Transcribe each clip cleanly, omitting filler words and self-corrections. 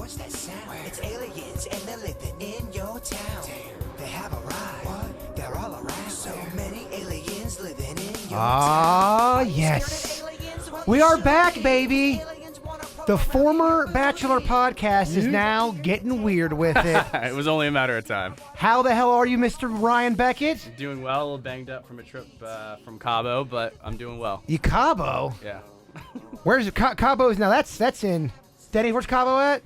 what's that sound? Where? It's aliens and they're living in your town. Damn. They have arrived. What? They're all around. So many aliens living in your town. Ah, yes. We are back, baby. The former Bachelor podcast is now getting weird with it. It was only a matter of time. How the hell are you, Mr. Ryan Beckett? Doing well, a little banged up from a trip from Cabo, but I'm doing well. You Cabo? Yeah. Where's Cabo's now? That's in Denny. Where's Cabo at?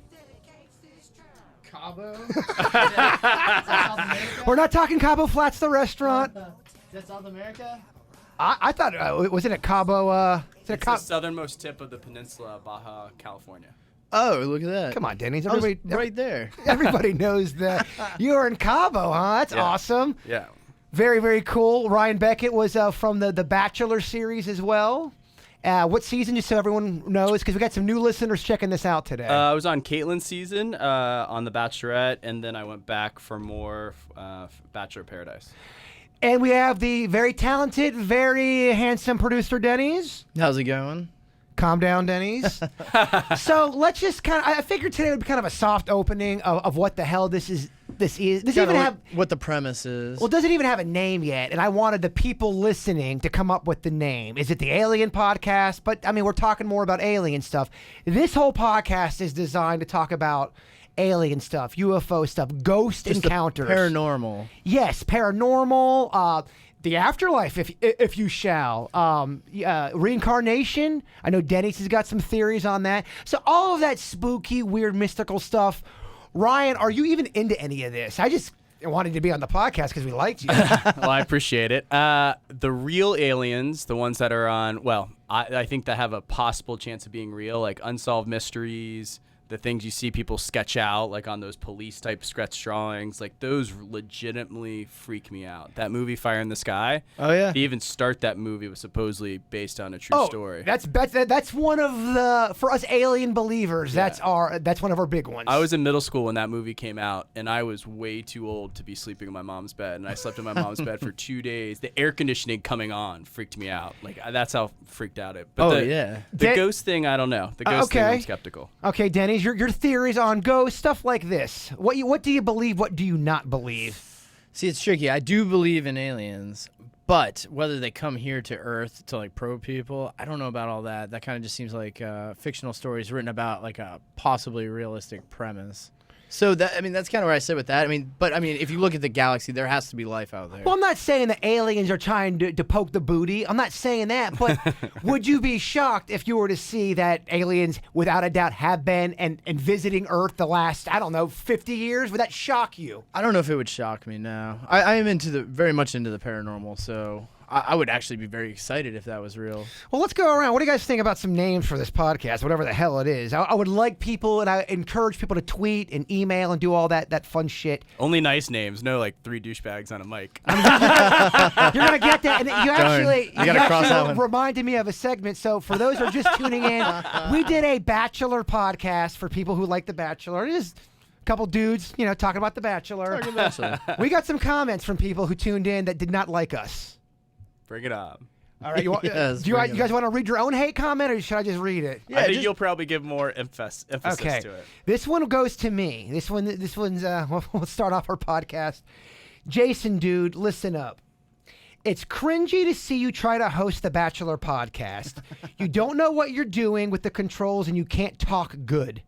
Cabo? We're not talking Cabo Flats, the restaurant. That's South America? I thought wasn't it Cabo? It's the southernmost tip of the peninsula, Baja California. Oh, look at that. Come on, Denny's. Everybody, right there. Everybody knows that you're in Cabo, huh? That's awesome. Yeah. Very, very cool. Ryan Beckett was from the Bachelor series as well. What season, just so everyone knows? Because we got some new listeners checking this out today. I was on Caitlin's season on The Bachelorette, and then I went back for more Bachelor Paradise. And we have the very talented, very handsome producer, Dennys. How's it going? Calm down, Dennys. So let's just I figured today would be kind of a soft opening of what the hell this is. Does it even have what the premise is? Well, does it even have a name yet? And I wanted the people listening to come up with the name. Is it the Alien Podcast? But I mean, we're talking more about alien stuff. This whole podcast is designed to talk about alien stuff, UFO stuff, ghost Just encounters, paranormal. Yes, paranormal. The afterlife, if you shall. Reincarnation. I know Dennys has got some theories on that. So all of that spooky, weird, mystical stuff. Ryan, are you even into any of this? I just wanted to be on the podcast because we liked you. Well, I appreciate it. The real aliens, the ones that are on, I think that have a possible chance of being real, like unsolved mysteries, the things you see people sketch out, like on those police-type sketch drawings, like those legitimately freak me out. That movie, Fire in the Sky. Oh yeah. To even start that movie was supposedly based on a true story. That's one of the, for us alien believers. Yeah. That's one of our big ones. I was in middle school when that movie came out, and I was way too old to be sleeping in my mom's bed, and I slept in my mom's bed for 2 days. The air conditioning coming on freaked me out. Like that's how freaked out it. But the ghost thing, I don't know. The ghost thing, I'm skeptical. Okay, Denny. Your theories on ghosts, stuff like this. What do you believe? What do you not believe? See, it's tricky. I do believe in aliens, but whether they come here to Earth to like probe people, I don't know about all that. That kind of just seems like fictional stories written about like a possibly realistic premise. So that's kind of where I sit with that. If you look at the galaxy, there has to be life out there. Well, I'm not saying the aliens are trying to poke the booty. I'm not saying that. But would you be shocked if you were to see that aliens, without a doubt, have been and visiting Earth the last, 50 years? Would that shock you? I don't know if it would shock me. No, I am very much into the paranormal, so I would actually be very excited if that was real. Well, let's go around. What do you guys think about some names for this podcast, whatever the hell it is? I would like people, and I encourage people to tweet and email and do all that fun shit. Only nice names, no like 3 douchebags on a mic. You're going to get that. And you actually cross that one. Reminded me of a segment. So for those who are just tuning in, we did a Bachelor podcast for people who like The Bachelor. It is a couple dudes, talking about The Bachelor. We got some comments from people who tuned in that did not like us. Bring it on. All right, you Yes, you guys want to read your own hate comment, or should I just read it? Yeah, I think you'll probably give more emphasis to it. This one goes to me. This one's. We'll start off our podcast. Jason, dude, listen up. It's cringy to see you try to host the Bachelor podcast. You don't know what you're doing with the controls, and you can't talk good.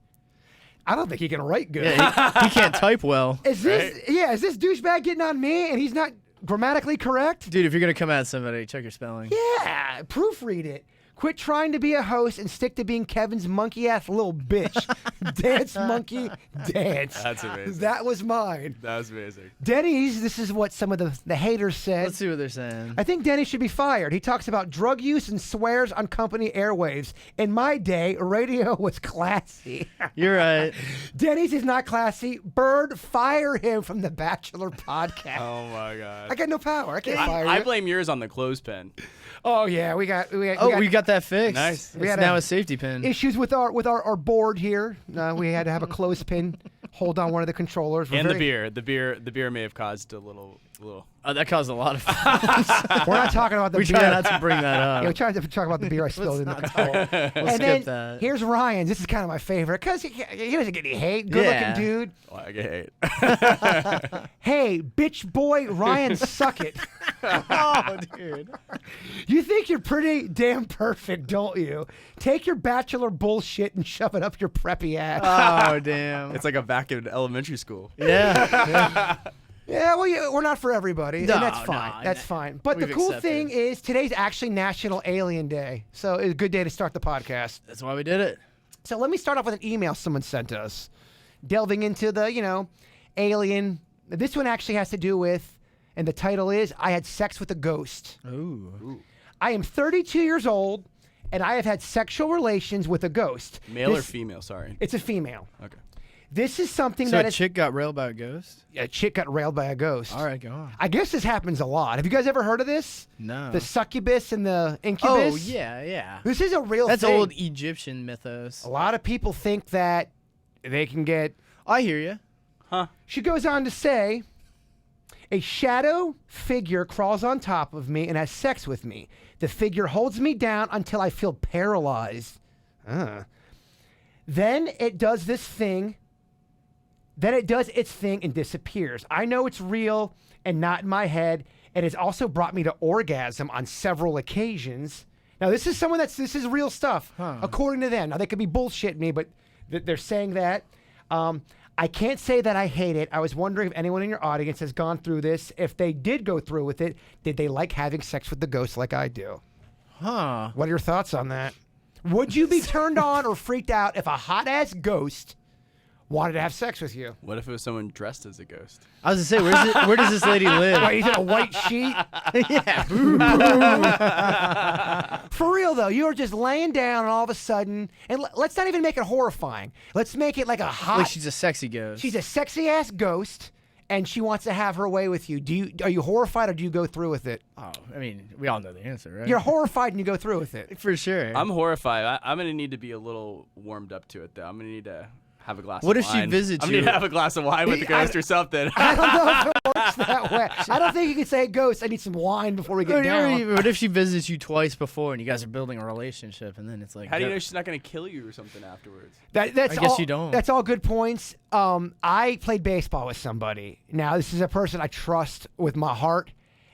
I don't think he can write good. Yeah, he can't type well. Is this douchebag getting on me, and he's not grammatically correct? Dude, if you're going to come at somebody, check your spelling. Yeah, proofread it. Quit trying to be a host and stick to being Kevin's monkey-ass little bitch. Dance, monkey, dance. That's amazing. That was mine. That was amazing. Denny's, this is what some of the haters said. Let's see what they're saying. I think Denny should be fired. He talks about drug use and swears on company airwaves. In my day, radio was classy. You're right. Denny's is not classy. Bird, fire him from the Bachelor podcast. Oh, my God. I got no power. I can't fire you. I blame yours on the clothespin. Oh, yeah. We got that fixed. Nice. It's now a safety pin. Issues with our board here. We had to have a clothespin hold on one of the controllers. The beer may have caused a little a little. Oh, that caused a lot of. We're not talking about the We beer. try not to bring that up. Yeah, we're trying to talk about the beer I spilled in the not cup. We'll And skip then that. here's Ryan's. This is kind of my favorite because he doesn't get any hate. Good Yeah. looking dude. Well, I get hate. Hey, bitch boy, Ryan, suck it. Oh, dude. You think you're pretty damn perfect, don't you? Take your bachelor bullshit and shove it up your preppy ass. Oh, damn. It's like a back in elementary school. Yeah. Yeah, well, we're not for everybody, No, and that's fine. no, That's fine. But the we've cool accepted. thing is today's actually National Alien Day, so it's a good day to start the podcast. That's why we did it. So let me start off with an email someone sent us, delving into the, alien. This one actually has to do with, and the title is, I had sex with a ghost. Ooh. I am 32 years old, and I have had sexual relations with a ghost. Male or This- female? Sorry. It's a female. Okay. This is something So that a chick got railed by a ghost? a chick got railed by a ghost. All right, go on. I guess this happens a lot. Have you guys ever heard of this? No. The succubus and the incubus? Oh, yeah. This is a real That's thing. old Egyptian mythos. A lot of people think that they can get. I hear you. Huh. She goes on to say, a shadow figure crawls on top of me and has sex with me. The figure holds me down until I feel paralyzed. Then it does this thing. Then it does its thing and disappears. I know it's real and not in my head. It has also brought me to orgasm on several occasions. Now, this is this is real stuff, according to them. Now, they could be bullshitting me, but they're saying that. I can't say that I hate it. I was wondering if anyone in your audience has gone through this. If they did go through with it, did they like having sex with the ghost like I do? Huh. What are your thoughts on that? Would you be turned on or freaked out if a hot-ass ghost wanted to have sex with you? What if it was someone dressed as a ghost? I was going to say, where does this lady live? Wait, he's in a white sheet? Yeah. For real, though, you are just laying down and all of a sudden, and let's not even make it horrifying. Let's make it like a hot... Like she's a sexy ghost. She's a sexy-ass ghost, and she wants to have her way with you. Are you horrified, or do you go through with it? Oh, I mean, we all know the answer, right? You're horrified and you go through with it. For sure. I'm horrified. I'm going to need to be a little warmed up to it, though. I'm going to need to have a glass What of if she wine. visits I'm going you? to have a glass of wine with the ghost or something. I don't know if it works that way. I don't think you can say, ghost, I need some wine before we get down. What if she visits you twice before and you guys are building a relationship and then it's like... How do you know she's not going to kill you or something afterwards? That's I guess all, you don't. That's all good points. I played baseball with somebody. Now, this is a person I trust with my heart.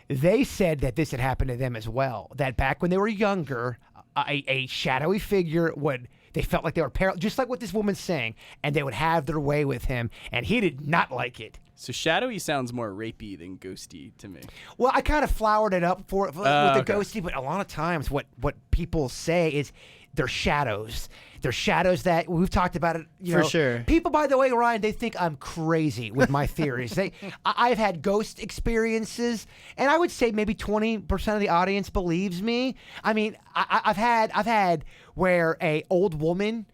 They said that this had happened to them as well. That back when they were younger, a shadowy figure would... They felt like they were paralyzed, just like what this woman's saying, and they would have their way with him, and he did not like it. So shadowy sounds more rapey than ghosty to me. Well, I kind of flowered it up with the okay. ghosty, but a lot of times what people say is they're shadows. They're shadows that we've talked about it. For sure. People, by the way, Ryan, they think I'm crazy with my theories. I've had ghost experiences, and I would say maybe 20% of the audience believes me. I mean, I've had where a old woman,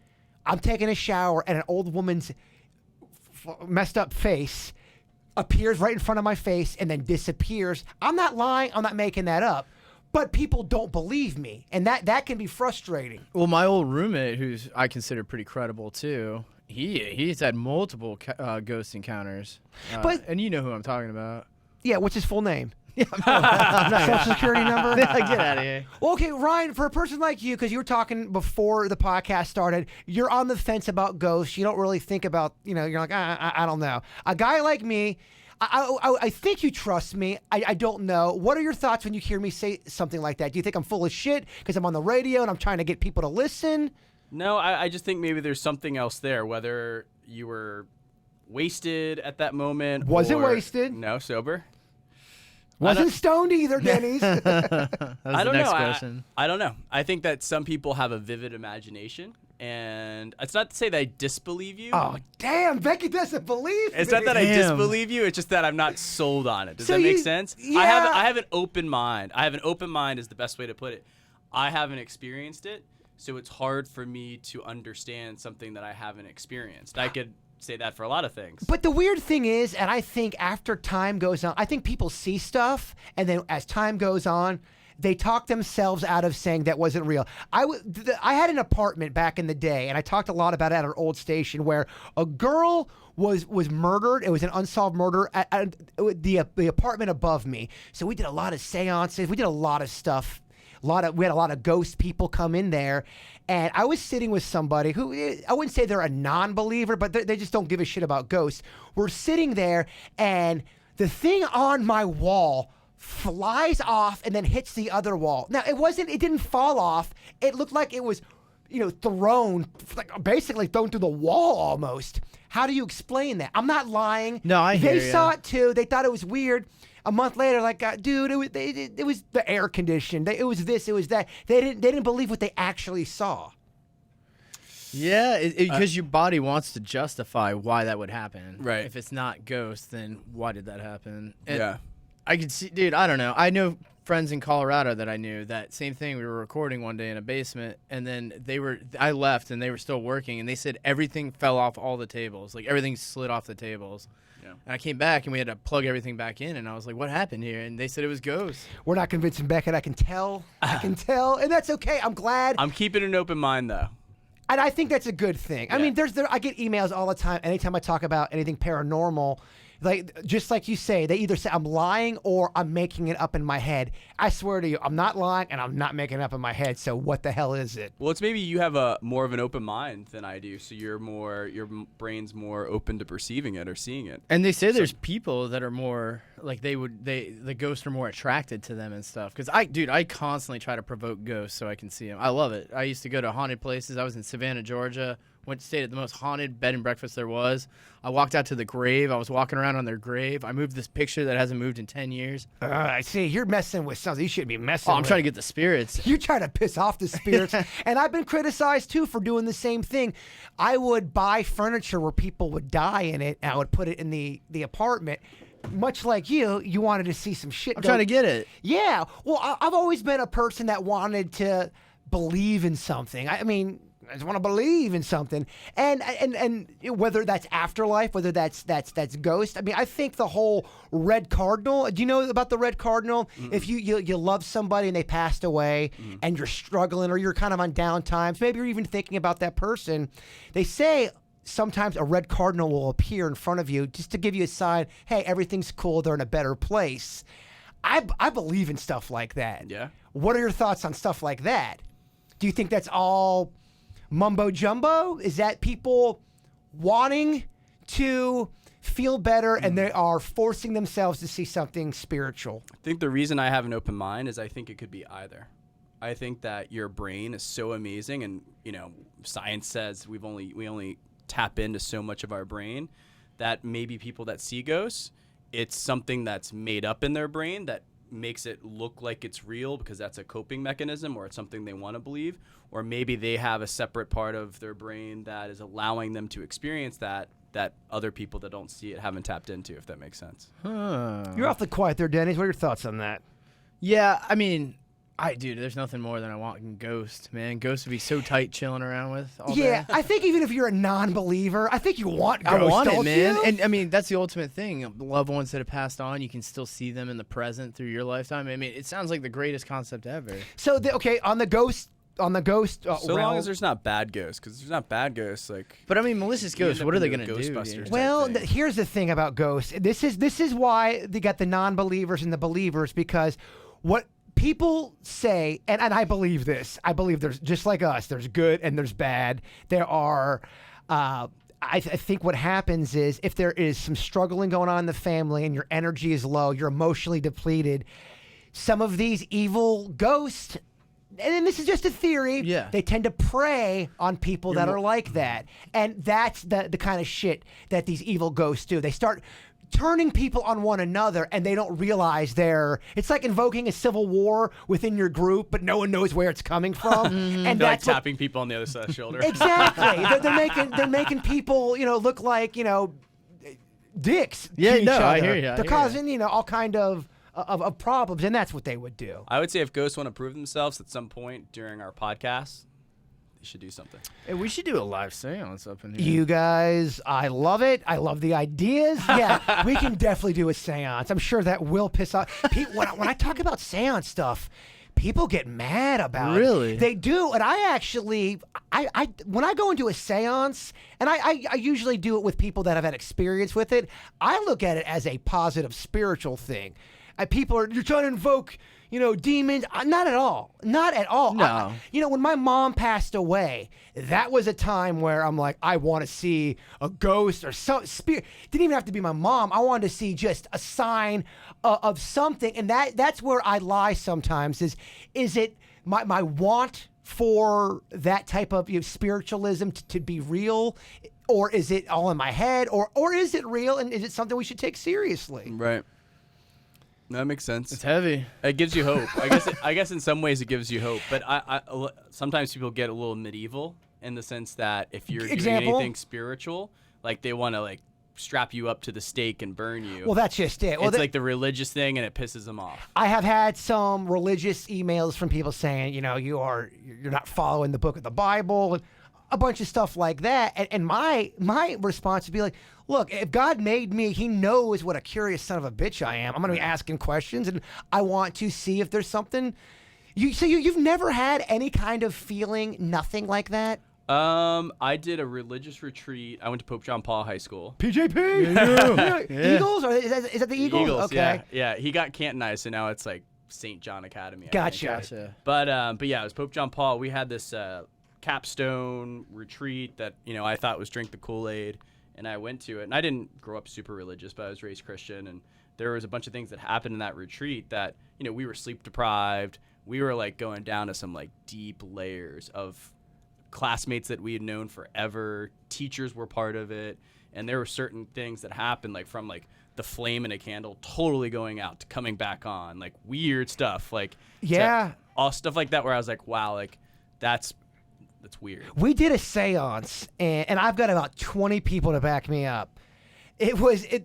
I'm taking a shower, and an old woman's messed up face appears right in front of my face and then disappears. I'm not lying. I'm not making that up. But people don't believe me, and that can be frustrating. Well, my old roommate, who's I consider pretty credible too, he's had multiple ghost encounters. And you know who I'm talking about. Yeah, what's his full name? I'm not Social security number? Get out of here. Well, okay, Ryan, for a person like you, because you were talking before the podcast started, you're on the fence about ghosts. You don't really think about, you're like, I don't know. A guy like me, I think you trust me. I don't know. What are your thoughts when you hear me say something like that? Do you think I'm full of shit because I'm on the radio and I'm trying to get people to listen? No, I just think maybe there's something else there, whether you were wasted at that moment. Wasn't or, wasted. No, sober. Wasn't stoned either, Dennys. That's I don't the next know. question. I don't know. I think that some people have a vivid imagination, and it's not to say that I disbelieve you. Oh, damn, Beckett doesn't believe It's me. not that I Damn. disbelieve you. It's just that I'm not sold on it. Does So that make you- sense? yeah. I have an open mind. I have an open mind is the best way to put it. I haven't experienced it, so it's hard for me to understand something that I haven't experienced. I could say that for a lot of things. But the weird thing is, and I think after time goes on, I think people see stuff, and then as time goes on, they talk themselves out of saying that wasn't real. I had an apartment back in the day, and I talked a lot about it at our old station, where a girl was murdered. It was an unsolved murder at the apartment above me. So we did a lot of seances. We did a lot of stuff. We had a lot of ghost people come in there. And I was sitting with somebody who, I wouldn't say they're a non-believer, but they just don't give a shit about ghosts. We're sitting there, and the thing on my wall flies off and then hits the other wall. Now, it didn't fall off. It looked like it was, thrown, basically thrown through the wall almost. How do you explain that? I'm not lying. No, I hear They saw it too. They thought it was weird. A month later, dude, it was the air conditioned. It was this, it was that. They didn't believe what they actually saw. Yeah, because your body wants to justify why that would happen. Right. If it's not ghost, then why did that happen? And Yeah. I could see, dude, I don't know. I know friends in Colorado that I knew that same thing. We were recording one day in a basement, and then I left, and they were still working, and they said everything fell off all the tables. Like, everything slid off the tables. Yeah. And I came back, and we had to plug everything back in, and I was like, what happened here? And they said it was ghosts. We're not convincing Beckett. I can tell. And that's okay. I'm glad. I'm keeping an open mind, though. And I think that's a good thing. I mean, I get emails all the time. Anytime I talk about anything paranormal, just like you say, they either say I'm lying or I'm making it up in my head. I swear to you, I'm not lying and I'm not making it up in my head. So what the hell is it? Well, it's maybe you have more of an open mind than I do, so your brain's more open to perceiving it or seeing it. And they say there's people that are more like the ghosts are more attracted to them and stuff. Because I constantly try to provoke ghosts so I can see them. I love it. I used to go to haunted places. I was in Savannah, Georgia. Stayed at the most haunted bed and breakfast there was. I walked out to the grave. I was walking around on their grave. I moved this picture that hasn't moved in 10 years. I see. You're messing with something you shouldn't be messing with. I'm trying to get the spirits. You're trying to piss off the spirits. And I've been criticized, too, for doing the same thing. I would buy furniture where people would die in it, and I would put it in the apartment. Much like you wanted to see some shit. I'm trying to get it. Yeah. Well, I've always been a person that wanted to believe in something. I mean, I just want to believe in something, and whether that's afterlife, whether that's ghost. I mean, I think the whole red cardinal. Do you know about the red cardinal? Mm-hmm. If you love somebody and they passed away, and you're struggling or you're kind of on down times, maybe you're even thinking about that person. They say sometimes a red cardinal will appear in front of you just to give you a sign. Hey, everything's cool. They're in a better place. I believe in stuff like that. Yeah. What are your thoughts on stuff like that? Do you think that's all mumbo jumbo? Is that people wanting to feel better and they are forcing themselves to see something spiritual? I think the reason I have an open mind is I think it could be either. I think that your brain is so amazing, and science says we only tap into so much of our brain, that maybe people that see ghosts, it's something that's made up in their brain that makes it look like it's real because that's a coping mechanism, or it's something they want to believe, or maybe they have a separate part of their brain that is allowing them to experience that other people that don't see it haven't tapped into, if that makes sense. You're awfully quiet there, Dennys. What are your thoughts on that? Yeah, I mean, dude, there's nothing more than I want in Ghost, man. Ghost would be so tight chilling around with all day. I think even if you're a non-believer, I think you want Ghost, I want it, man. You? And I mean, that's the ultimate thing. Loved ones that have passed on, you can still see them in the present through your lifetime. I mean, it sounds like the greatest concept ever. So, on the ghost so long as there's not bad ghosts, because there's not bad ghosts, like. But I mean, malicious ghosts. What are they gonna do? Well, here's the thing about ghosts. This is why they got the non-believers and the believers, because what people say, and I believe this. I believe there's, just like us, there's good and there's bad. There are. I think what happens is, if there is some struggling going on in the family and your energy is low, you're emotionally depleted, some of these evil ghosts. And this is just a theory. Yeah. They tend to prey on people that are like that. And that's the kind of shit that these evil ghosts do. They start turning people on one another, and they don't realize it's like invoking a civil war within your group, but no one knows where it's coming from. And they're like tapping people on the other side of the shoulder. Exactly. they're making people, look like, dicks. Yeah, to each other. I hear you. They're causing, all kind of problems, and that's what they would do. I would say if ghosts want to prove themselves at some point during our podcast, they should do something. Hey, we should do a live seance up in here. You guys, I love it. I love the ideas. Yeah, we can definitely do a seance. I'm sure that will piss off people. When I talk about seance stuff, people get mad about it. Really? They do. And I when I go into a seance, and I usually do it with people that have had experience with it, I look at it as a positive spiritual thing. People are, you're trying to invoke, demons. Not at all. Not at all. No. When my mom passed away, that was a time where I'm like, I want to see a ghost or some spirit. Didn't even have to be my mom. I wanted to see just a sign of something. And that's where I lie sometimes is it my want for that type of spiritualism to be real, or is it all in my head, or is it real, and is it something we should take seriously? Right. That makes sense. It's heavy. It gives you hope. I guess in some ways it gives you hope. But sometimes people get a little medieval in the sense that if you're doing anything spiritual, like they want to like strap you up to the stake and burn you. Well, that's just it. Well, it's like the religious thing, and it pisses them off. I have had some religious emails from people saying, you're not following the book of the Bible, and a bunch of stuff like that. And my response would be like, look, if God made me, he knows what a curious son of a bitch I am. I'm going to be asking questions, and I want to see if there's something. You've never had any kind of feeling, nothing like that? I did a religious retreat. I went to Pope John Paul High School. PJP? Yeah. Eagles? Or is that the Eagles? Okay. Yeah. He got cantonized, so now it's like St. John Academy. Gotcha. But yeah, it was Pope John Paul. We had this capstone retreat that I thought was drink the Kool-Aid, and I went to it. And I didn't grow up super religious, but I was raised Christian, and there was a bunch of things that happened in that retreat that we were sleep deprived. We were like going down to some like deep layers of classmates that we had known forever. Teachers were part of it, and there were certain things that happened, like from like the flame in a candle totally going out to coming back on, like weird stuff, like all stuff like that, where I was like, wow, like that's weird. We did a seance, and I've got about 20 people to back me up.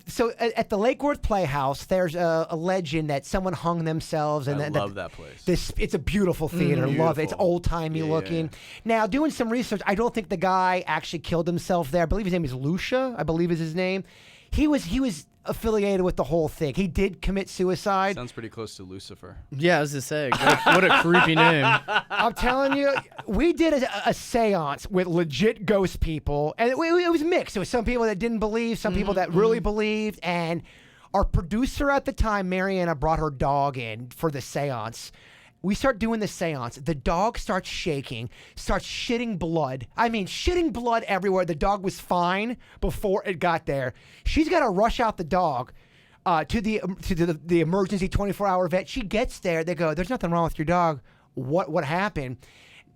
So at the Lake Worth Playhouse, there's a legend that someone hung themselves. And I love that place. It's a beautiful theater. Love it. It's old-timey looking. Yeah. Now, doing some research, I don't think the guy actually killed himself there. I believe his name is Lucia, I believe is his name. He was affiliated with the whole thing. He did commit suicide. Sounds pretty close to Lucifer. Yeah, I was to say, what a creepy name. I'm telling you, we did a seance with legit ghost people, and it was mixed. There was some people that didn't believe, some people that really believed, and our producer at the time, Mariana, brought her dog in for the seance. We start doing the seance. The dog starts shaking, starts shitting blood. I mean, shitting blood everywhere. The dog was fine before it got there. She's got to rush out the dog to the emergency 24-hour vet. She gets there. They go, "There's nothing wrong with your dog. What happened?"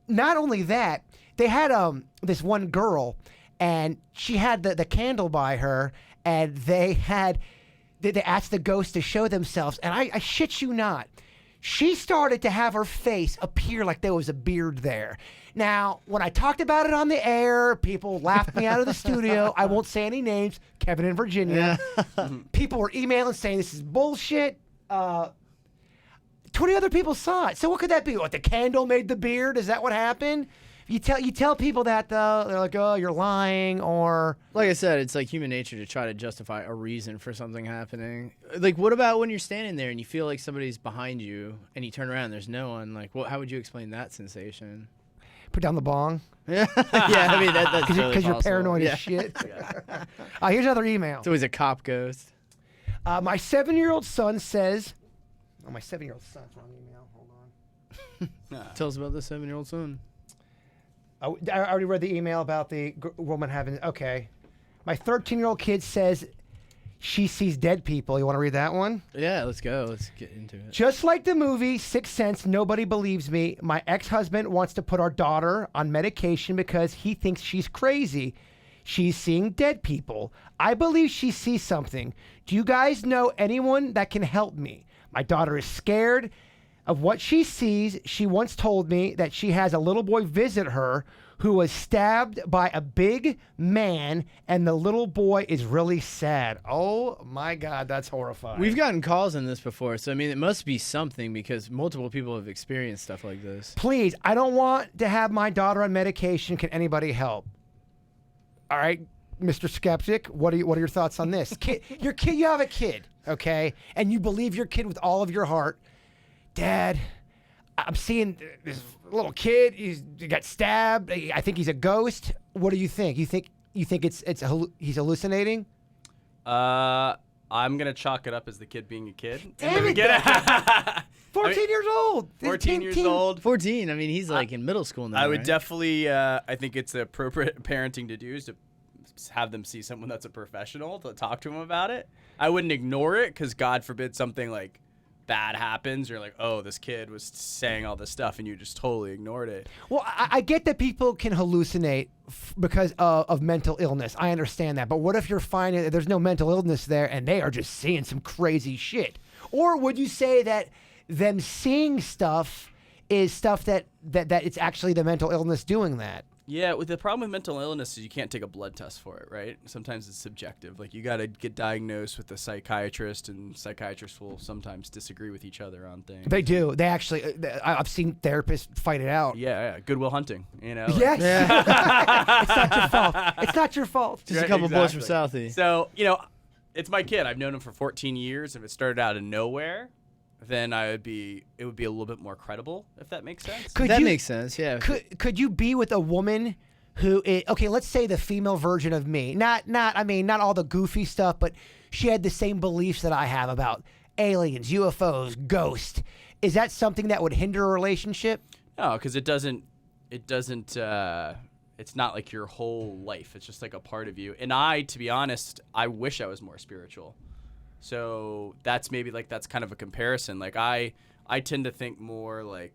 Not only that, they had this one girl, and she had the candle by her, and they asked the ghost to show themselves. And I shit you not, she started to have her face appear like there was a beard there. Now, when I talked about it on the air, people laughed me out of the studio. I won't say any names. Kevin in Virginia. People were emailing saying this is bullshit. 20 other people saw it. So what could that be? What, the candle made the beard? Is that what happened? You tell people that, though, they're like, oh, you're lying, or... Like I said, it's like human nature to try to justify a reason for something happening. Like, what about when you're standing there and you feel like somebody's behind you and you turn around and there's no one? Like, how would you explain that sensation? Put down the bong? Yeah, I mean, that's totally Because you're paranoid as shit. Here's another email. It's always a cop ghost. My 7-year-old son says... Oh, my 7-year-old son's wrong email. Hold on. Tell us about the 7-year-old son. I already read the email about the woman having... Okay. My 13-year-old kid says she sees dead people. You want to read that one? Yeah, let's go. Let's get into it. Just like the movie Sixth Sense, nobody believes me. My ex-husband wants to put our daughter on medication because he thinks she's crazy. She's seeing dead people. I believe she sees something. Do you guys know anyone that can help me? My daughter is scared of what she sees. She once told me that she has a little boy visit her who was stabbed by a big man, and the little boy is really sad. Oh my God, that's horrifying. We've gotten calls on this before, so I mean, it must be something because multiple people have experienced stuff like this. Please, I don't want to have my daughter on medication. Can anybody help? All right, Mr. Skeptic, what are your thoughts on this? You have a kid, okay, and you believe your kid with all of your heart. Dad, I'm seeing this little kid. He got stabbed. I think he's a ghost. What do you think? You think he's hallucinating? I'm gonna chalk it up as the kid being a kid. Damn it! 14 years old. 14 years old. 14. I mean, he's like in middle school now. I would right? definitely. I think it's the appropriate parenting to do is to have them see someone that's a professional to talk to them about it. I wouldn't ignore it because God forbid something like bad happens. You're like, oh, this kid was saying all this stuff, and you just totally ignored it. Well, I get that people can hallucinate because of mental illness. I understand that. But what if you're finding that there's no mental illness there and they are just seeing some crazy shit? Or would you say that them seeing stuff is stuff that it's actually the mental illness doing that? Yeah, with the problem with mental illness is you can't take a blood test for it, right? Sometimes it's subjective. Like you got to get diagnosed with a psychiatrist, and psychiatrists will sometimes disagree with each other on things. They do. They actually. I've seen therapists fight it out. Yeah. Goodwill Hunting. You know. Yes. It's not your fault. It's not your fault. Just a couple boys from Southie. So it's my kid. I've known him for 14 years. If it started out of nowhere, then it would be a little bit more credible, if that makes sense. That makes sense, yeah. Could you be with a woman who is, okay, let's say the female version of me, not all the goofy stuff, but she had the same beliefs that I have about aliens, UFOs, ghosts. Is that something that would hinder a relationship? No, because it's not like your whole life. It's just like a part of you. And to be honest, I wish I was more spiritual. So that's kind of a comparison. Like I tend to think more like,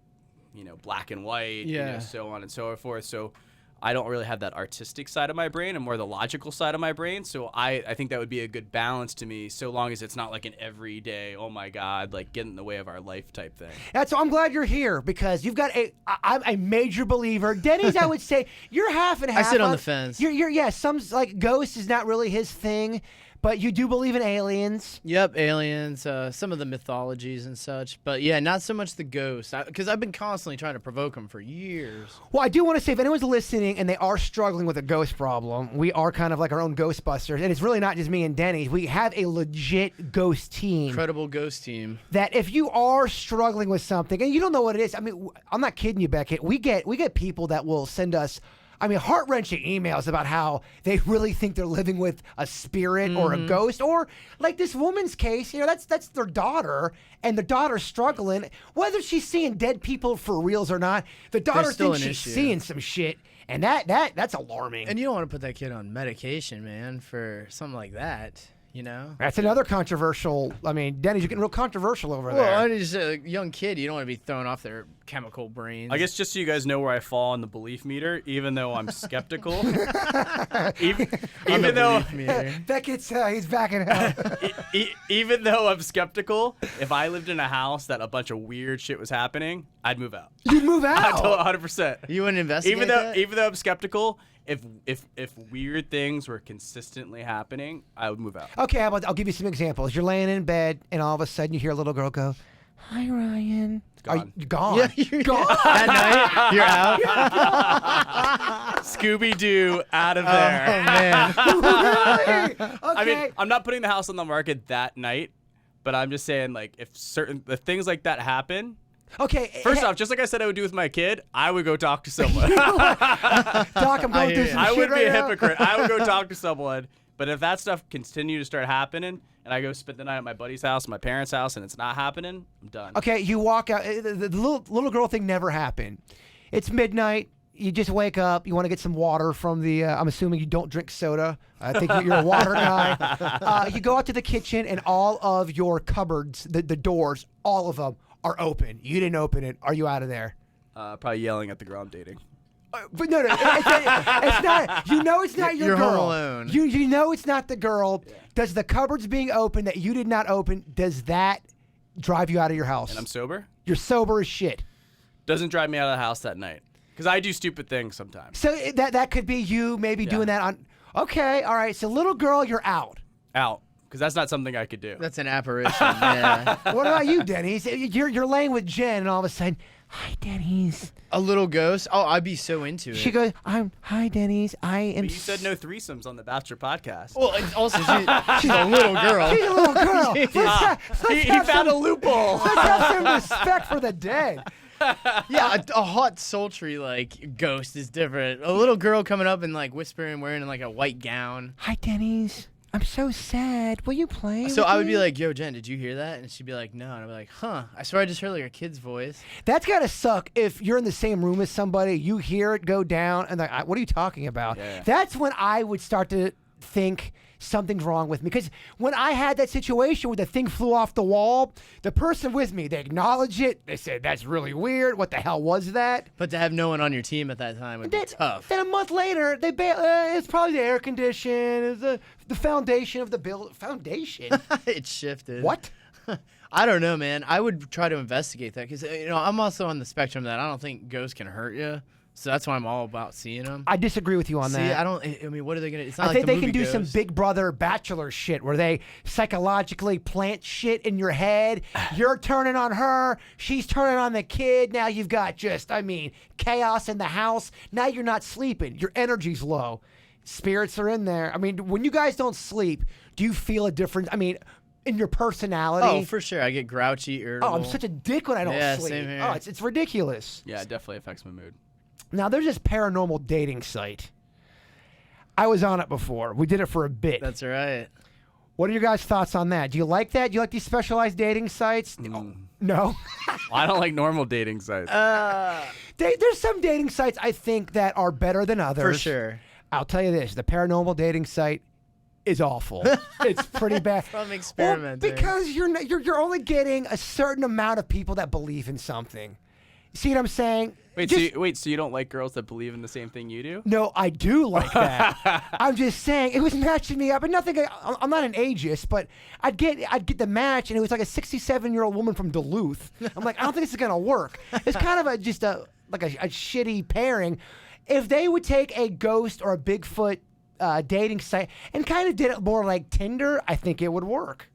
black and white, so on and so forth. So I don't really have that artistic side of my brain and more the logical side of my brain. So I think that would be a good balance to me, so long as it's not like an everyday, oh my God, like get in the way of our life type thing. I'm glad you're here because you've got I'm a major believer. Dennys, I would say you're half and half. I sit on the fence. Some like ghosts is not really his thing. But you do believe in aliens? Yep, aliens, some of the mythologies and such. But yeah, not so much the ghosts, because I've been constantly trying to provoke them for years. Well, I do want to say, if anyone's listening and they are struggling with a ghost problem, we are kind of like our own Ghostbusters. And it's really not just me and Dennys. We have a legit ghost team. Incredible ghost team. That if you are struggling with something, and you don't know what it is, I mean, I'm not kidding you, Beckett. We get people that will send us heart-wrenching emails about how they really think they're living with a spirit or a ghost, or like this woman's case, that's their daughter, and the daughter's struggling. Whether she's seeing dead people for reals or not, the daughter thinks she's seeing some shit, and that's alarming. And you don't want to put that kid on medication, man, for something like that. That's another controversial. Dennys, you're getting real controversial over there. Well, just a young kid, you don't want to be thrown off their chemical brains. I guess just so you guys know where I fall on the belief meter, even though I'm skeptical. even though Beckett's he's backing out. Even though I'm skeptical, if I lived in a house that a bunch of weird shit was happening, I'd move out. You'd move out? 100%. You wouldn't investigate even though I'm skeptical, if weird things were consistently happening, I would move out. Okay, I'll give you some examples. You're laying in bed, and all of a sudden you hear a little girl go, "Hi, Ryan." Gone. You're gone. Yeah, you're gone. That night, you're out. Scooby-Doo out of there. Oh, man. Really? Okay. I'm not putting the house on the market that night, but I'm just saying, like, if things like that happen. Okay. First off, just like I said I would do with my kid, I would go talk to someone. Doc, I'm going through some I shit would right be a now. hypocrite. I would go talk to someone. But if that stuff continue to start happening, and I go spend the night at my buddy's house, my parents' house, and it's not happening, I'm done. Okay, you walk out. The little girl thing never happened. It's midnight. You just wake up. You want to get some water from the. I'm assuming you don't drink soda. I think you're a water guy. You go out to the kitchen, and all of your cupboards, the doors, all of them are open. You didn't open it. Are you out of there? Probably yelling at the girl I'm dating. But no, it's not. You know it's not your You're girl. home alone. You know it's not the girl. Yeah. Does the cupboards being open that you did not open, does that drive you out of your house? And I'm sober? You're sober as shit. Doesn't drive me out of the house that night. Because I do stupid things sometimes. So that could be you maybe doing that on. Okay, all right. So little girl, you're out. Out. Because that's not something I could do. That's an apparition. Yeah. What about you, Dennys? You're laying with Jen, and all of a sudden, hi, Dennys. A little ghost? Oh, I'd be so into it. She goes, hi, Dennys. I am. But you said no threesomes on the Bachelor podcast. Well, and also she's a little girl. She's a little girl. He found a loophole. Let's have some respect for the dead. Yeah, a hot, sultry like ghost is different. A little girl coming up and like whispering, wearing like a white gown. Hi, Dennys. I'm so sad. Will you play? So with I would me? be like, "Yo, Jen, did you hear that?" And she'd be like, "No." And I'd be like, "Huh? I swear I just heard like a kid's voice." That's gotta suck if you're in the same room as somebody, you hear it go down, and like, what are you talking about? Yeah. That's when I would start to think something's wrong with me. Because when I had that situation where the thing flew off the wall, the person with me, they acknowledged it. They said, "That's really weird. What the hell was that?" But to have no one on your team at that time would be tough. Then a month later, it's probably the air condition, it's the foundation of the building. Foundation? It shifted. What? I don't know, man. I would try to investigate that because I'm also on the spectrum that I don't think ghosts can hurt you. So that's why I'm all about seeing them. I disagree with you on that. I mean, what are they gonna? It's not I like think the they can movie do some Ghost. Big Brother Bachelor shit where they psychologically plant shit in your head. You're turning on her. She's turning on the kid. Now you've got chaos in the house. Now you're not sleeping. Your energy's low. Spirits are in there. I mean, when you guys don't sleep, do you feel a difference? I mean, in your personality? Oh, for sure. I get grouchy, irritable. Oh, I'm such a dick when I don't Yeah, sleep. same here. Oh, it's ridiculous. Yeah, it definitely affects my mood. Now, there's this paranormal dating site. I was on it before. We did it for a bit. That's right. What are your guys' thoughts on that? Do you like that? Do you like these specialized dating sites? No? I don't like normal dating sites. There's some dating sites I think that are better than others. For sure. I'll tell you this. The paranormal dating site is awful. It's pretty bad. From experimenting. Well, because you're only getting a certain amount of people that believe in something. See what I'm saying? So you don't like girls that believe in the same thing you do? No, I do like that. I'm just saying it was matching me up, and nothing. I'm not an ageist, but I'd get the match, and it was like a 67-year-old woman from Duluth. I'm like, I don't think this is gonna work. It's kind of a shitty pairing. If they would take a ghost or a Bigfoot dating site and kind of did it more like Tinder, I think it would work.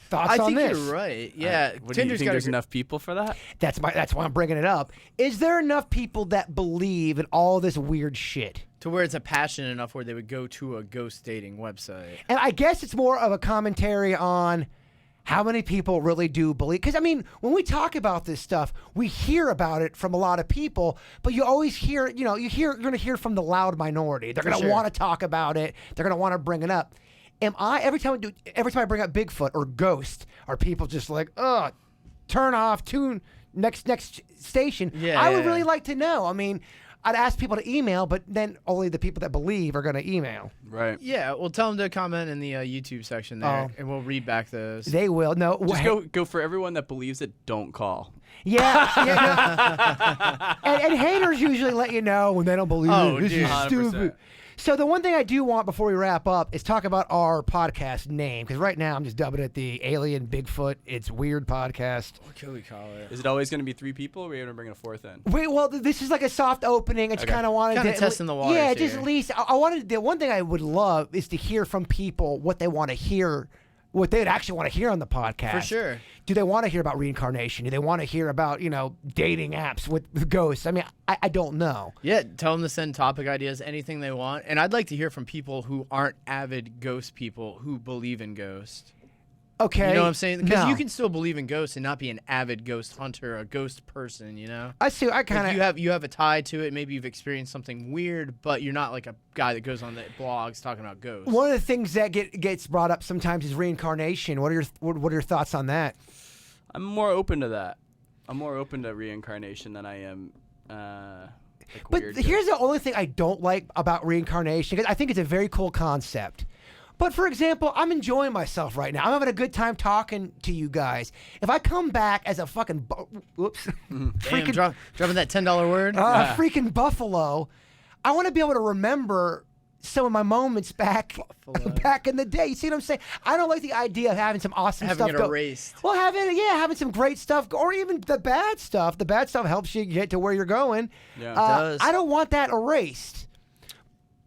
Thoughts I on think this? you're right. Yeah, What, do you think there's enough people for that? That's why I'm bringing it up. Is there enough people that believe in all this weird shit? to where it's a passion enough where they would go to a ghost dating website. And I guess it's more of a commentary on how many people really do believe. Because, I mean, when we talk about this stuff, we hear about it from a lot of people, but you always hear, you're going to hear from the loud minority. They're going to want to talk about it. They're going to want to bring it up. Every time I bring up Bigfoot or Ghost, are people just like, turn off, tune, next station? I would really like to know. I mean, I'd ask people to email, but then only the people that believe are going to email. Right. Yeah, well, tell them to comment in the YouTube section there, and we'll read back those. They will. No, Just go for everyone that believes it. Don't call. Yeah. And haters usually let you know when they don't believe it. This is 100%. stupid. So the one thing I do want before we wrap up is talk about our podcast name, because right now I'm just dubbing it the Alien Bigfoot It's Weird Podcast. What could we call it? Is it always going to be 3 people, or are we going to bring a 4th in? Wait, well, this is like a soft opening. I just kind of wanted Kinda to testing the waters Yeah, just here. at least I wanted. The one thing I would love is to hear from people what they want to hear, what they'd actually want to hear on the podcast. For sure. Do they want to hear about reincarnation? Do they want to hear about dating apps with ghosts? I mean, I don't know. Yeah, tell them to send topic ideas, anything they want. And I'd like to hear from people who aren't avid ghost people who believe in ghosts. Okay. You know what I'm saying? Because No. you can still believe in ghosts and not be an avid ghost hunter, a ghost person, you know? I see. I kind Like of. you have a tie to it. Maybe you've experienced something weird, but you're not like a guy that goes on the blogs talking about ghosts. One of the things that gets brought up sometimes is reincarnation. What are your thoughts on that? I'm more open to that. I'm more open to reincarnation than I am. But weird here's the only thing I don't like about reincarnation, because I think it's a very cool concept. But for example, I'm enjoying myself right now. I'm having a good time talking to you guys. If I come back as a fucking Damn, dropping that $10 word. freaking buffalo, I want to be able to remember some of my moments back in the day. You see what I'm saying? I don't like the idea of having some awesome Having stuff it erased. Well, having some great stuff, or even the bad stuff. The bad stuff helps you get to where you're going. Yeah. It does. I don't want that erased.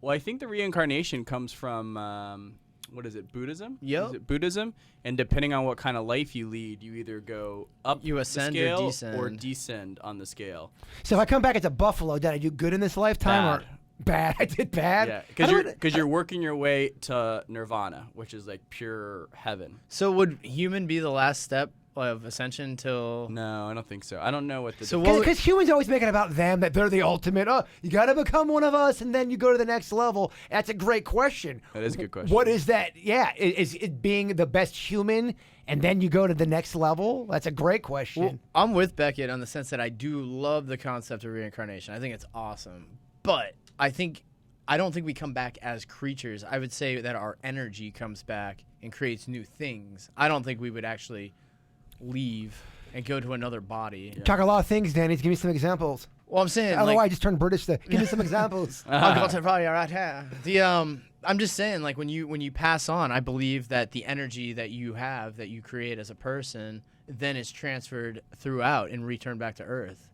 Well, I think the reincarnation comes from what is it, Buddhism? Yep. Is it Buddhism? And depending on what kind of life you lead, you either go up You the ascend or scale descend. descend on the scale. So if I come back as a buffalo, did I do good in this lifetime? Bad. Or bad? I did bad. Yeah, because you're working your way to nirvana, which is like pure heaven. So would human be the last step of ascension till. No, I don't think so. I don't know what the. So what? Because humans always make it about them, that they're the ultimate. Oh, you got to become one of us, and then you go to the next level. That's a great question. That is a good question. What is that? Yeah, is it being the best human, and then you go to the next level? That's a great question. Well, I'm with Beckett on the sense that I do love the concept of reincarnation. I think it's awesome, but I don't think we come back as creatures. I would say that our energy comes back and creates new things. I don't think we would actually leave and go to another body. Talk a lot of things, Danny. Give me some examples. Well, I'm saying, I don't know like, why I just turned British there. Give me some examples. I'll go to the party right here. I'm just saying, like, when you pass on, I believe that the energy that you have, that you create as a person, then is transferred throughout and returned back to Earth.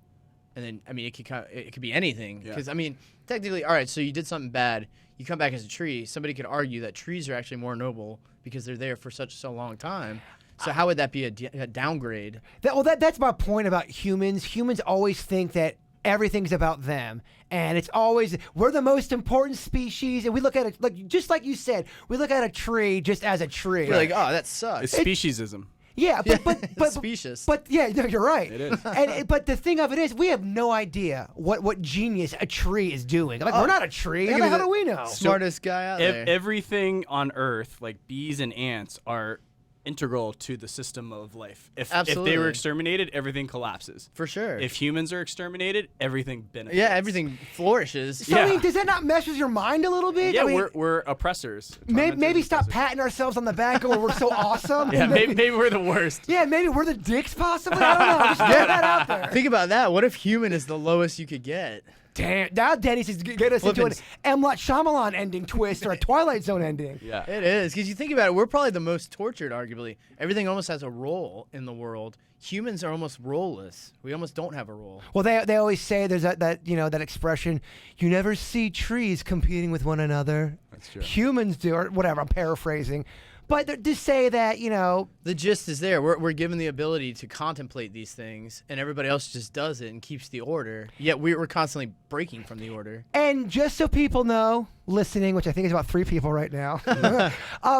And then, I mean, it could be anything. Because, I mean, technically, all right, so you did something bad. You come back as a tree. Somebody could argue that trees are actually more noble because they're there for such a long time. So how would that be a downgrade? That's my point about humans. Humans always think that everything's about them, and it's always we're the most important species, and we look at it like just like you said, we look at a tree just as a tree. We're like, oh, that sucks. It's speciesism. Yeah, but specious. But yeah, no, you're right. It is. But the thing of it is, we have no idea what genius a tree is doing. Like we're not a tree. How the hell do we know? Smartest guy out there. Everything on Earth, like bees and ants, are integral to the system of life. If they were exterminated, everything collapses. For sure. If humans are exterminated, everything benefits. Yeah, everything flourishes. So I mean, does that not mess with your mind a little bit? Yeah, I mean, we're oppressors. Maybe stop patting ourselves on the back and we're so awesome. Yeah, maybe we're the worst. Yeah, maybe we're the dicks possibly. I don't know. Just get that out there. Think about that. What if human is the lowest you could get? Damn, now Dennys is get us into an M. Night Shyamalan ending twist or a Twilight Zone ending. Yeah, it is, because you think about it, we're probably the most tortured. Arguably, everything almost has a role in the world. Humans are almost role-less. We almost don't have a role. Well, they always say there's that expression, you never see trees competing with one another. That's true. Humans do, or whatever. I'm paraphrasing. But to say that, the gist is there. We're given the ability to contemplate these things, and everybody else just does it and keeps the order. Yet we're constantly breaking from the order. And just so people know, listening, which I think is about 3 people right now,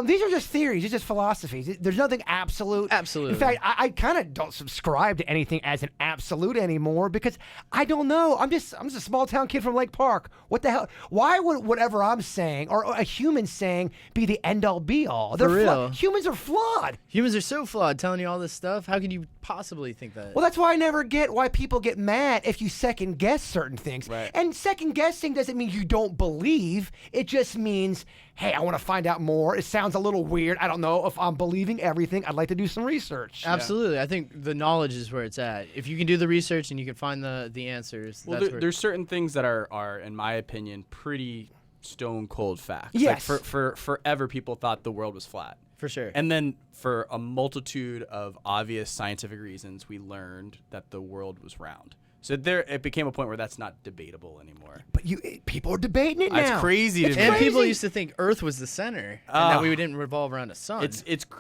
these are just theories. It's just philosophies. There's nothing absolute. Absolutely. In fact, I kind of don't subscribe to anything as an absolute anymore because I don't know. I'm just a small town kid from Lake Park. What the hell? Why would whatever I'm saying or a human saying be the end all be all? For real. Humans are flawed. Humans are so flawed, telling you all this stuff. How could you possibly think that? Well, that's why I never get why people get mad if you second guess certain things. Right. And second guessing doesn't mean you don't believe. It just means, hey, I want to find out more. It sounds a little weird. I don't know if I'm believing everything. I'd like to do some research. Absolutely. I think the knowledge is where it's at. If you can do the research and you can find the answers, well, there's certain things that are, in my opinion, pretty stone cold facts. Yes. Like for forever, people thought the world was flat. For sure. And then for a multitude of obvious scientific reasons, we learned that the world was round. So it became a point where that's not debatable anymore. But people are debating it now. That's crazy. And people used to think Earth was the center, and that we didn't revolve around the sun.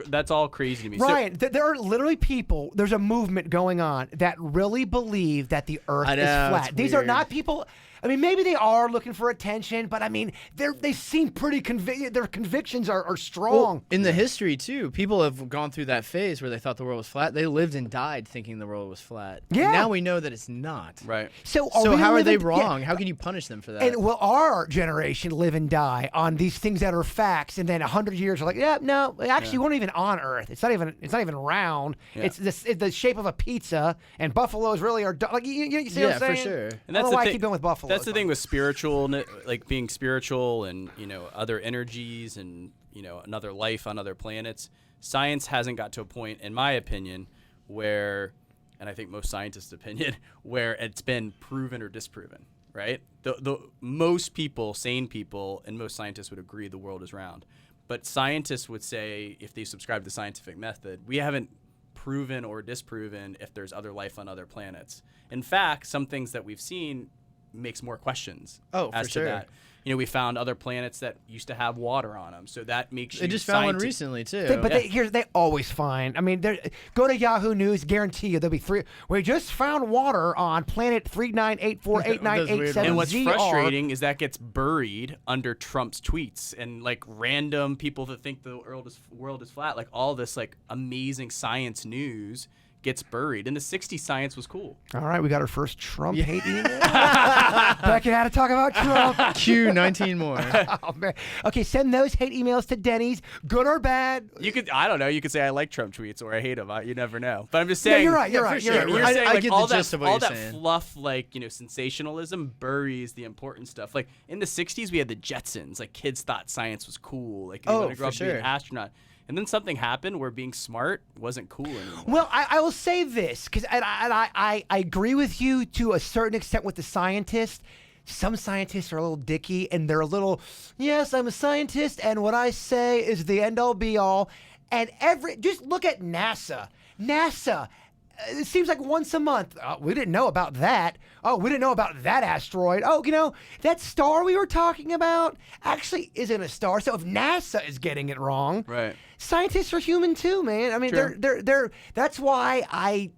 That's all crazy to me. Ryan, there are literally people, there's a movement going on that really believe that the Earth is flat. These are not people... I mean, maybe they are looking for attention, but I mean, they seem pretty their convictions are strong. Well, in the history, too, people have gone through that phase where they thought the world was flat. They lived and died thinking the world was flat. Yeah. And now we know that it's not. Right. So how are they wrong? Yeah. How can you punish them for that? And will our generation live and die on these things that are facts, and then 100 years are like, we weren't even on Earth. It's not even round. Yeah. It's the shape of a pizza, and buffaloes really are like you see what I'm saying? For sure. And that's why I keep going with buffalo. That's the thing with spiritual, like being spiritual and, other energies and, another life on other planets. Science hasn't got to a point, in my opinion, where, and I think most scientists' opinion, where it's been proven or disproven, right? The most people, sane people, and most scientists would agree the world is round. But scientists would say, if they subscribe to the scientific method, we haven't proven or disproven if there's other life on other planets. In fact, some things that we've seen makes more questions for as sure. to that. we found other planets that used to have water on them. So that makes you They just found one recently too. They always find. I mean, go to Yahoo News. Guarantee you there'll be 3. We just found water on planet 39848987. And what's frustrating is that gets buried under Trump's tweets and like random people that think the world is flat. Like all this like amazing science news gets buried. In the 60s, science was cool. All right, we got our first Trump hate email. Beckett had to talk about Trump. Q 19 more. Oh, man. Okay, send those hate emails to Dennys, good or bad. I don't know. You could say I like Trump tweets or I hate them. You never know. But I'm just saying. Yeah, you're right. You're right. saying, I like, get all the gist of what all you're that saying. fluff, like sensationalism buries the important stuff. Like in the 60s, we had the Jetsons. Like kids thought science was cool. Like you want to grow up to be an astronaut. And then something happened where being smart wasn't cool anymore. Well, I will say this, because I agree with you to a certain extent with the scientists. Some scientists are a little dicky, and they're a little, yes, I'm a scientist, and what I say is the end-all, be-all. And just look at NASA. NASA. It seems like once a month. We didn't know about that. Oh, we didn't know about that asteroid. Oh, that star we were talking about actually isn't a star. So if NASA is getting it wrong, right? Scientists are human too, man. I mean, they're. That's why I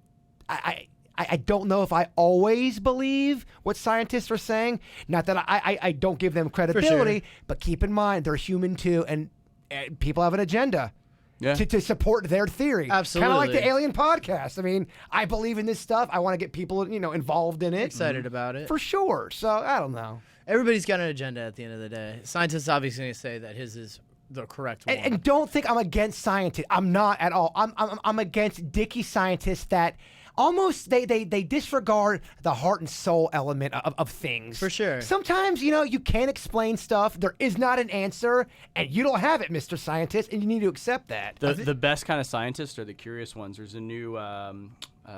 don't know if I always believe what scientists are saying. Not that I don't give them credibility, but keep in mind they're human too, and people have an agenda. Yeah. To support their theory. Absolutely. Kind of like the Alien podcast. I mean, I believe in this stuff. I want to get people, involved in it. Excited about it. For sure. So, I don't know. Everybody's got an agenda at the end of the day. Scientists obviously going to say that his is the correct one. And don't think I'm against scientists. I'm not at all. I'm against dicky scientists that almost they disregard the heart and soul element of things. For sure. Sometimes, you can't explain stuff. There is not an answer, and you don't have it, Mr. Scientist, and you need to accept that. The best kind of scientists are the curious ones. There's a new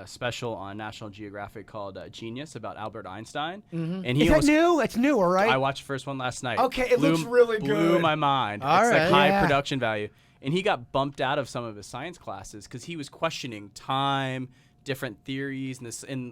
special on National Geographic called Genius about Albert Einstein. Mm-hmm. And is that new? It's newer, right? I watched the first one last night. Okay, it looks really good. Blew my mind. All it's right. like high Yeah. production value. And he got bumped out of some of his science classes because he was questioning time, different theories, and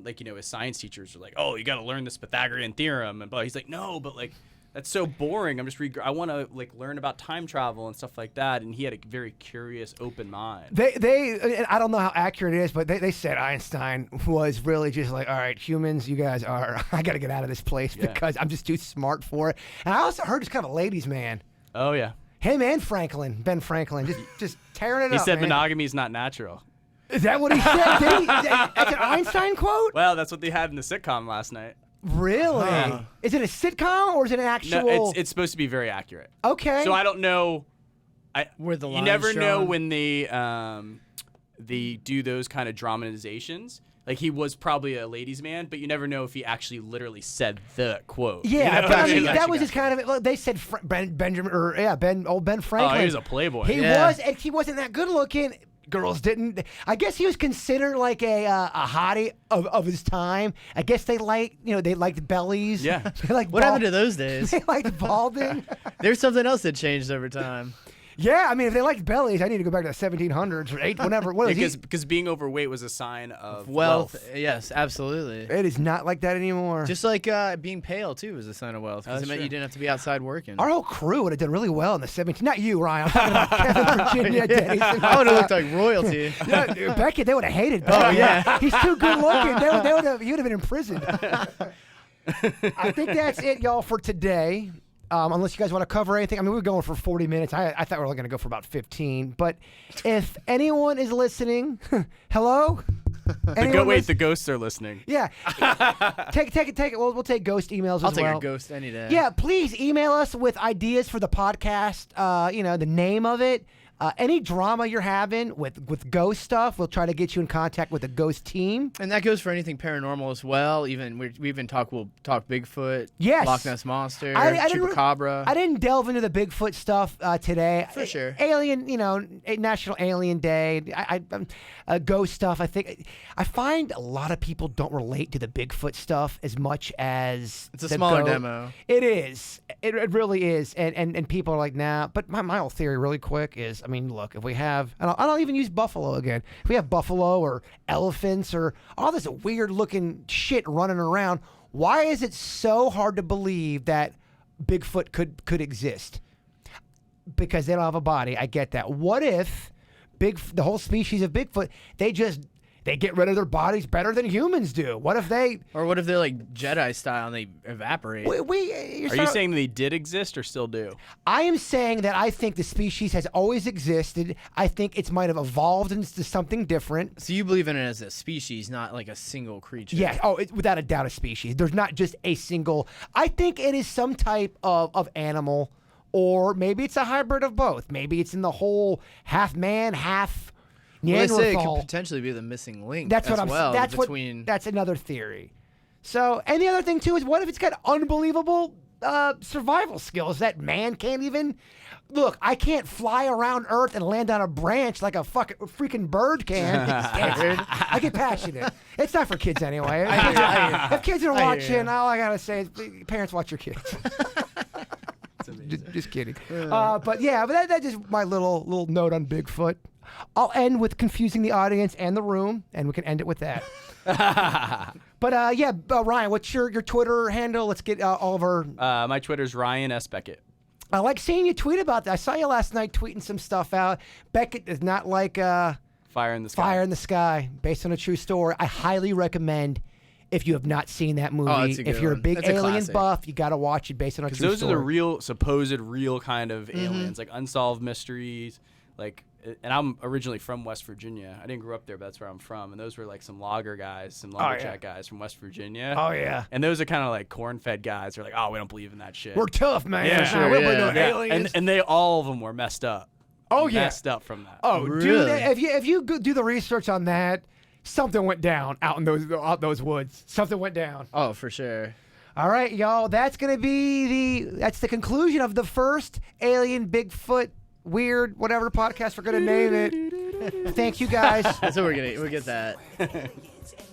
his science teachers are like, "Oh, you got to learn this Pythagorean theorem," and blah. He's like, "No, but like that's so boring. I want to like learn about time travel and stuff like that." And he had a very curious, open mind. They I don't know how accurate it is, but they said Einstein was really just like, all right, humans, you guys are. I got to get out of this place because I'm just too smart for it. And I also heard he's kind of a ladies' man. Oh yeah. Him and Ben Franklin, just tearing it He up. said man. monogamy is not natural. Is that what he said? Did he? That's an Einstein quote? Well, that's what they had in the sitcom last night. Really? Is it a sitcom or is it an actual? No, it's supposed to be very accurate. Okay. So I don't know. Where the You line's never know drawn. when they do those kind of dramatizations. Like he was probably a ladies' man, but you never know if he actually literally said the quote. Yeah, You know? but I mean, Actually that was got just kind of it. They said Ben Franklin. Oh, he was a playboy. He Yeah. was, and he wasn't that good looking. Girls didn't. I guess he was considered like a hottie of his time. I guess they liked bellies. Yeah. They liked What happened to those days? They liked balding. There's something else that changed over time. Yeah, I mean, if they liked bellies, I need to go back to the 1700s or whatever. Because being overweight was a sign of Wealth. Yes, absolutely. It is not like that anymore. Just like being pale, too, is a sign of wealth. Because it meant true. you didn't have to be outside working. Our whole crew would have done really well in the 17th. Not you, Ryan. I'm talking about Kevin, Virginia, Dennys. I would have looked like royalty. Yeah, dude, Beckett, they would have hated Beckett. Oh, yeah. He's too good looking. He would have been imprisoned. I think that's it, y'all, for today. Unless you guys want to cover anything. I mean, we were going for 40 minutes. I thought we were only going to go for about 15. But if anyone is listening, hello? The ghosts are listening. Yeah. Take it. We'll take ghost emails I'll as take well. a ghost any day. Yeah, please email us with ideas for the podcast, the name of it. Any drama you're having with ghost stuff, we'll try to get you in contact with the ghost team. And that goes for anything paranormal as well. We'll talk Bigfoot, Yes. Loch Ness Monster, I didn't Chupacabra. I didn't delve into the Bigfoot stuff today. For sure. Alien, National Alien Day, ghost stuff. I find a lot of people don't relate to the Bigfoot stuff as much as It's a the smaller demo. It is. It really is. And people are like, nah. But my whole theory really quick is, I mean, look, if we have, and I'll even use buffalo again. If we have buffalo or elephants or all this weird looking shit running around, why is it so hard to believe that Bigfoot could exist because they don't have a body. I get that. What if the whole species of Bigfoot, they get rid of their bodies better than humans do? What if they like Jedi style and they evaporate? Are you saying they did exist or still do? I am saying that I think the species has always existed. I think it might have evolved into something different. So you believe in it as a species, not like a single creature? Yeah. Oh, without a doubt, a species. There's not just a single. I think it is some type of animal, or maybe it's a hybrid of both. Maybe it's in the whole half man, half Neanderthal. Well, they say it could potentially be the missing link. That's what I'm saying. That's another theory. So, and the other thing too is, what if it's got unbelievable survival skills that man can't even? Look, I can't fly around Earth and land on a branch like a freaking bird can. I get passionate. It's not for kids anyway. If kids are watching, all I gotta say is, parents, watch your kids. Just kidding. But that's just my little note on Bigfoot. I'll end with confusing the audience and the room, and we can end it with that. But Ryan, what's your Twitter handle? Let's get all of our. My Twitter's Ryan S. Beckett. I like seeing you tweet about that. I saw you last night tweeting some stuff out. Beckett is not like Fire in the Sky. Fire in the Sky, based on a true story. I highly recommend. If you have not seen that movie, if you're a big alien buff, you got to watch it based on a true story. Those are the supposed real kind of aliens, like unsolved mysteries. Like, and I'm originally from West Virginia. I didn't grow up there, but that's where I'm from. And those were like some logger guys, some lumberjack guys from West Virginia. Oh, yeah. And those are kind of like corn-fed guys. They're like, oh, we don't believe in that shit. We're tough, man. Yeah, sure. We're no aliens. And all of them were messed up. Oh, yeah. Messed up from that. Oh, really? Dude, if you do the research on that, something went down out in those woods. Something went down. Oh, for sure. All right, y'all. That's gonna be that's the conclusion of the first Alien Bigfoot Weird whatever podcast we're gonna name it. Thank you guys. That's what we'll get that.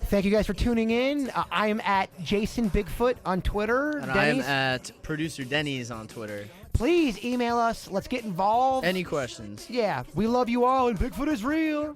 Thank you guys for tuning in. I am at Jason Bigfoot on Twitter. And Dennys. I'm at producer Dennys on Twitter. Please email us. Let's get involved. Any questions? Yeah, we love you all, and Bigfoot is real.